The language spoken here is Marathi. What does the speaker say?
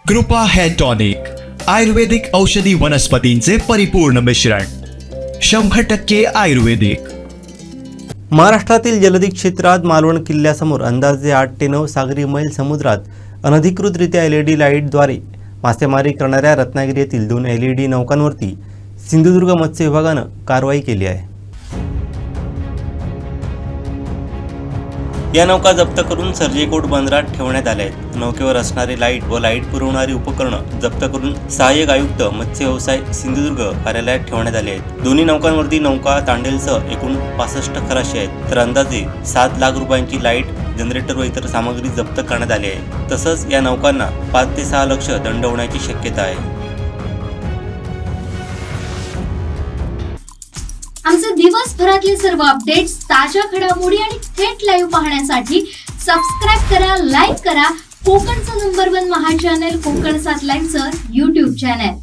कृपा हेअर टॉनिक, आयुर्वेदिक औषधी वनस्पतींचे परिपूर्ण मिश्रण, 100% आयुर्वेदिक. महाराष्ट्रातील जलदी क्षेत्रात मालवण किल्ल्यासमोर अंदाजे 8 ते 9 सागरी मैल समुद्रात अनधिकृतरित्या LED लाईटद्वारे मासेमारी करणाऱ्या रत्नागिरी येथील 2 LED नौकांवरती सिंधुदुर्ग मत्स्य विभागानं कारवाई केली आहे. या नौका जप्त करून सर्जेकोट बंदरात ठेवण्यात आल्या आहेत. नौकेवर असणारे लाईट व लाईट पुरवणारी उपकरणं जप्त करून सहाय्यक आयुक्त मत्स्य व्यवसाय सिंधुदुर्ग कार्यालयात ठेवण्यात आले आहेत. दोन्ही नौकांवरती नौका तांडेलसह एकूण 65 खलाशी आहेत. तर अंदाजे 7 लाख रुपयांची लाईट, जनरेटर व इतर सामग्री जप्त करण्यात आली आहे. तसंच या नौकांना 5 ते 6 लाख दंड होण्याची शक्यता आहे. आमचे दिवसभरातले सर्व अपडेट्स, ताज्या घडामोडी आणि थेट लाईव्ह पाहण्यासाठी सबस्क्राईब करा, लाईक करा कोकणचं नंबर 1 महा चॅनल कोकण 7 लाईव्हचं YouTube चॅनल.